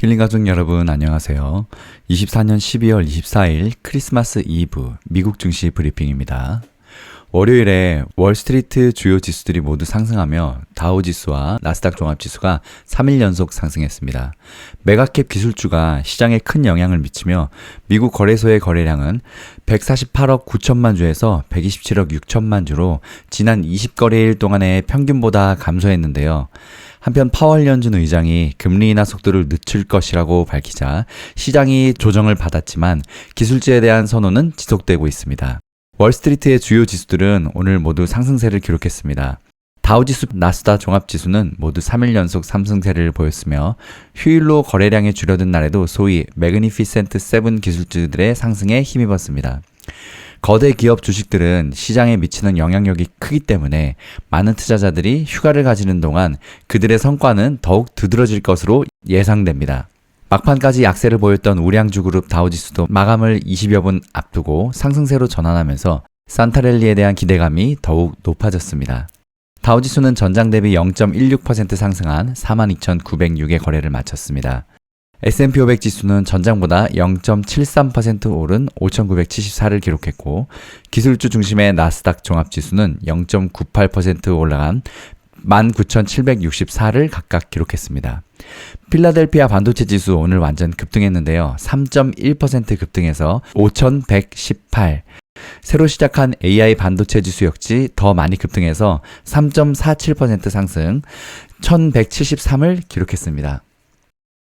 힐링 가족 여러분 안녕하세요. 24년 12월 24일 크리스마스 이브 미국 증시 브리핑입니다. 월요일에 월스트리트 주요 지수들이 모두 상승하며 다우지수와 나스닥 종합지수가 3일 연속 상승했습니다. 메가캡 기술주가 시장에 큰 영향을 미치며 미국 거래소의 거래량은 148억 9천만 주에서 127억 6천만 주로 지난 20거래일 동안의 평균보다 감소했는데요. 한편 파월 연준 의장이 금리 인하 속도를 늦출 것이라고 밝히자 시장이 조정을 받았지만 기술주에 대한 선호는 지속되고 있습니다. 월스트리트의 주요 지수들은 오늘 모두 상승세를 기록했습니다. 다우지수, 나스닥 종합지수는 모두 3일 연속 상승세를 보였으며 휴일로 거래량이 줄어든 날에도 소위 매그니피센트 7 기술주들의 상승에 힘입었습니다. 거대 기업 주식들은 시장에 미치는 영향력이 크기 때문에 많은 투자자들이 휴가를 가지는 동안 그들의 성과는 더욱 두드러질 것으로 예상됩니다. 막판까지 약세를 보였던 우량주 그룹 다우지수도 마감을 20여 분 앞두고 상승세로 전환하면서 산타랠리에 대한 기대감이 더욱 높아졌습니다. 다우지수는 전장 대비 0.16% 상승한 42,906의 거래를 마쳤습니다. S&P 500 지수는 전장보다 0.73% 오른 5,974를 기록했고 기술주 중심의 나스닥 종합지수는 0.98% 올라간 19,764를 각각 기록했습니다. 필라델피아 반도체 지수 오늘 완전 급등했는데요. 3.1% 급등해서 5,118. 새로 시작한 AI 반도체 지수 역시 더 많이 급등해서 3.47% 상승 1,173을 기록했습니다.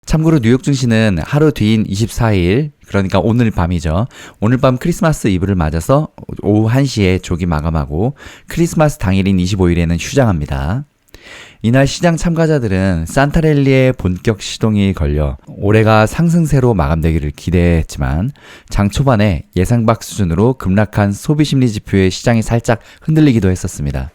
참고로 뉴욕 증시는 하루 뒤인 24일, 그러니까 오늘 밤이죠. 오늘 밤 크리스마스 이브를 맞아서 오후 1시에 조기 마감하고 크리스마스 당일인 25일에는 휴장합니다. 이날 시장 참가자들은 산타랠리의 본격 시동이 걸려 올해가 상승세로 마감되기를 기대했지만 장 초반에 예상 밖 수준으로 급락한 소비심리 지표에 시장이 살짝 흔들리기도 했었습니다.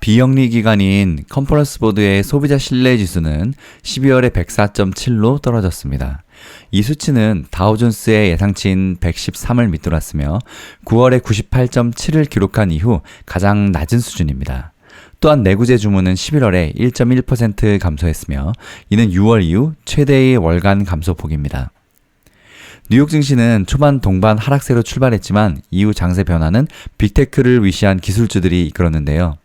비영리 기관인 컨퍼런스 보드의 소비자 신뢰 지수는 12월에 104.7로 떨어졌습니다. 이 수치는 다우존스의 예상치인 113을 밑돌았으며 9월에 98.7을 기록한 이후 가장 낮은 수준입니다. 또한 내구재 주문은 11월에 1.1% 감소했으며 이는 6월 이후 최대의 월간 감소폭입니다. 뉴욕 증시는 초반 동반 하락세로 출발했지만 이후 장세 변화는 빅테크를 위시한 기술주들이 이끌었는데요.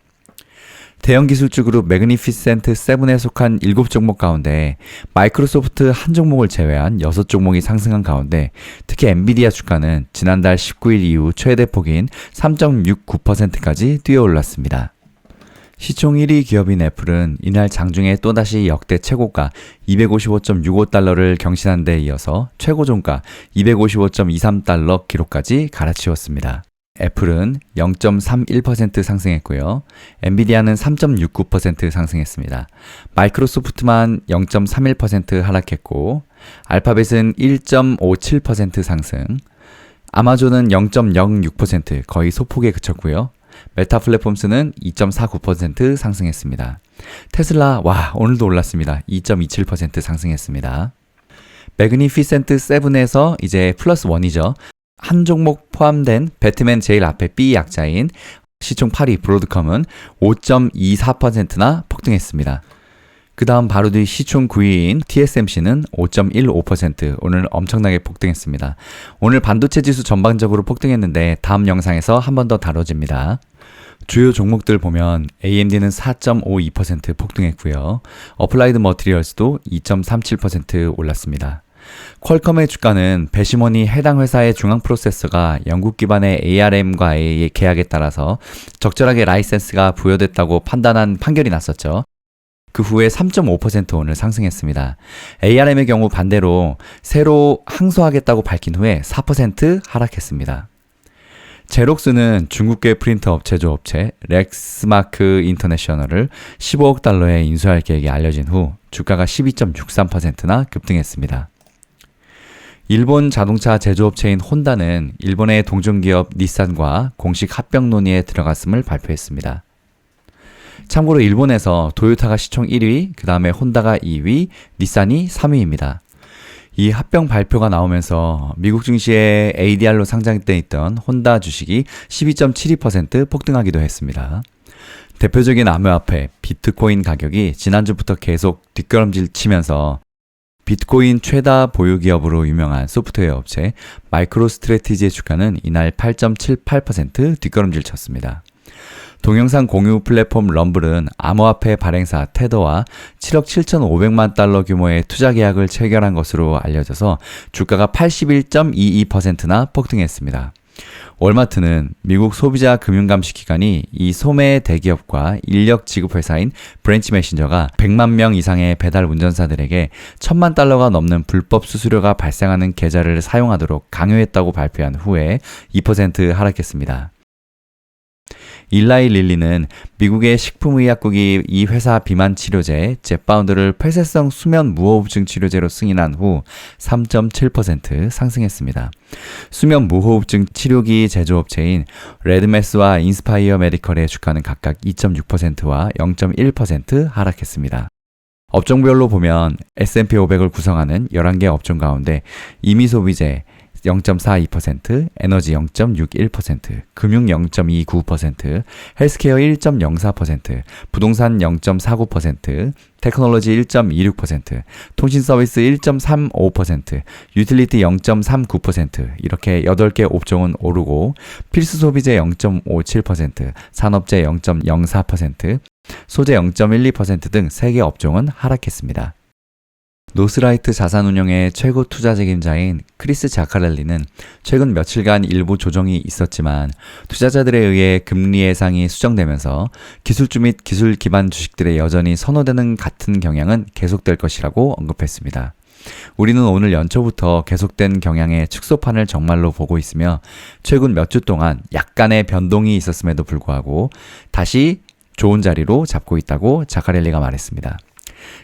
대형 기술주 그룹 매그니피센트 7에 속한 7종목 가운데 마이크로소프트 한 종목을 제외한 6종목이 상승한 가운데 특히 엔비디아 주가는 지난달 19일 이후 최대폭인 3.69%까지 뛰어올랐습니다. 시총 1위 기업인 애플은 이날 장중에 또다시 역대 최고가 255.65달러를 경신한 데 이어서 최고 종가 255.23달러 기록까지 갈아치웠습니다. 애플은 0.31% 상승했고요. 엔비디아는 3.69% 상승했습니다. 마이크로소프트만 0.31% 하락했고 알파벳은 1.57% 상승, 아마존은 0.06% 거의 소폭에 그쳤고요. 메타 플랫폼스는 2.49% 상승했습니다. 테슬라 오늘도 올랐습니다. 2.27% 상승했습니다. 매그니피센트 7에서 이제 플러스 1이죠. 한 종목 포함된 배트맨 제일 앞에 B 약자인 시총 8위 브로드컴은 5.24%나 폭등했습니다. 그 다음 바로 뒤 시총 9위인 TSMC는 5.15% 오늘 엄청나게 폭등했습니다. 오늘 반도체 지수 전반적으로 폭등했는데 다음 영상에서 한 번 더 다뤄집니다. 주요 종목들 보면 AMD는 4.52% 폭등했고요. 어플라이드 머티리얼스도 2.37% 올랐습니다. 퀄컴의 주가는 배심원이 해당 회사의 중앙 프로세서가 영국 기반의 ARM과의 계약에 따라서 적절하게 라이센스가 부여됐다고 판단한 판결이 났었죠. 그 후에 3.5% 오늘 상승했습니다. ARM의 경우 반대로 새로 항소하겠다고 밝힌 후에 4% 하락했습니다. 제록스는 중국계 프린터 업체 조업체 렉스마크 인터내셔널을 15억 달러에 인수할 계획이 알려진 후 주가가 12.63%나 급등했습니다. 일본 자동차 제조업체인 혼다는 일본의 동종기업 닛산과 공식 합병 논의에 들어갔음을 발표했습니다. 참고로 일본에서 도요타가 시총 1위, 그 다음에 혼다가 2위, 닛산이 3위입니다. 이 합병 발표가 나오면서 미국 증시에 ADR로 상장돼 있던 혼다 주식이 12.72% 폭등하기도 했습니다. 대표적인 암호화폐 비트코인 가격이 지난주부터 계속 뒷걸음질 치면서 비트코인 최다 보유 기업으로 유명한 소프트웨어 업체 마이크로스트래티지의 주가는 이날 8.78% 뒷걸음질 쳤습니다. 동영상 공유 플랫폼 럼블은 암호화폐 발행사 테더와 7억 7,500만 달러 규모의 투자 계약을 체결한 것으로 알려져서 주가가 81.22%나 폭등했습니다. 월마트는 미국 소비자 금융감시 기관이 이 소매 대기업과 인력 지급 회사인 브랜치 메신저가 100만 명 이상의 배달 운전사들에게 1,000만 달러가 넘는 불법 수수료가 발생하는 계좌를 사용하도록 강요했다고 발표한 후에 2% 하락했습니다. 일라이 릴리는 미국의 식품의약국이 이 회사 비만 치료제 젯바운드를 폐쇄성 수면 무호흡증 치료제로 승인한 후 3.7% 상승했습니다. 수면 무호흡증 치료기 제조업체인 레드메스와 인스파이어 메디컬의 주가는 각각 2.6%와 0.1% 하락했습니다. 업종별로 보면 S&P 500을 구성하는 11개 업종 가운데 임의소비재 0.42%, 에너지 0.61%, 금융 0.29%, 헬스케어 1.04%, 부동산 0.49%, 테크놀로지 1.26%, 통신서비스 1.35%, 유틸리티 0.39% 이렇게 8개 업종은 오르고 필수소비재 0.57%, 산업재 0.04%, 소재 0.12% 등 3개 업종은 하락했습니다. 노스라이트 자산운용의 최고 투자 책임자인 크리스 자카렐리는 최근 며칠간 일부 조정이 있었지만 투자자들에 의해 금리 예상이 수정되면서 기술주 및 기술 기반 주식들의 여전히 선호되는 같은 경향은 계속될 것이라고 언급했습니다. 우리는 오늘 연초부터 계속된 경향의 축소판을 정말로 보고 있으며 최근 몇 주 동안 약간의 변동이 있었음에도 불구하고 다시 좋은 자리로 잡고 있다고 자카렐리가 말했습니다.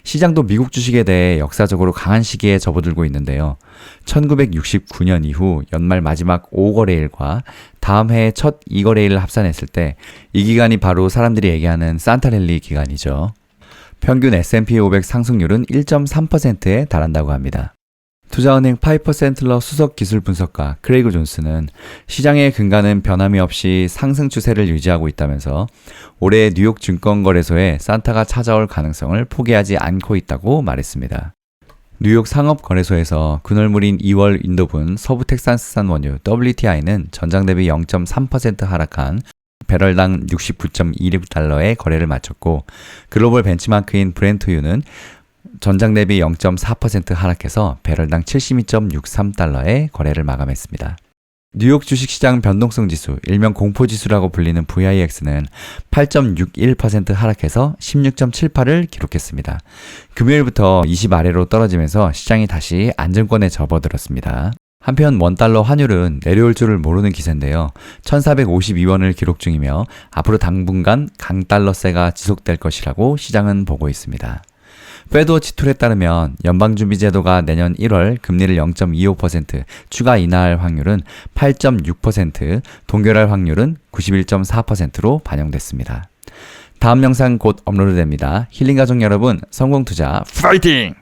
시장도 미국 주식에 대해 역사적으로 강한 시기에 접어들고 있는데요. 1969년 이후 연말 마지막 5거래일과 다음 해의 첫 2거래일을 합산했을 때 이 기간이 바로 사람들이 얘기하는 산타랠리 기간이죠. 평균 S&P 500 상승률은 1.3%에 달한다고 합니다. 투자은행 파이퍼센틀러 수석 기술 분석가 크레이그 존스는 시장의 근간은 변함이 없이 상승 추세를 유지하고 있다면서 올해 뉴욕 증권거래소에 산타가 찾아올 가능성을 포기하지 않고 있다고 말했습니다. 뉴욕 상업거래소에서 그늘물인 2월 인도분 서부 텍사스산 원유 WTI는 전장 대비 0.3% 하락한 배럴당 69.26달러의 거래를 마쳤고 글로벌 벤치마크인 브렌트유는 전장 대비 0.4% 하락해서 배럴당 72.63달러의 거래를 마감했습니다. 뉴욕 주식시장 변동성 지수, 일명 공포지수라고 불리는 VIX는 8.61% 하락해서 16.78을 기록했습니다. 금요일부터 20 아래로 떨어지면서 시장이 다시 안정권에 접어들었습니다. 한편 원달러 환율은 내려올 줄을 모르는 기세인데요. 1452원을 기록 중이며 앞으로 당분간 강달러세가 지속될 것이라고 시장은 보고 있습니다. 페드워치 툴에 따르면 연방준비제도가 내년 1월 금리를 0.25% 추가 인하할 확률은 8.6%, 동결할 확률은 91.4%로 반영됐습니다. 다음 영상 곧 업로드됩니다. 힐링가족 여러분, 성공투자 파이팅!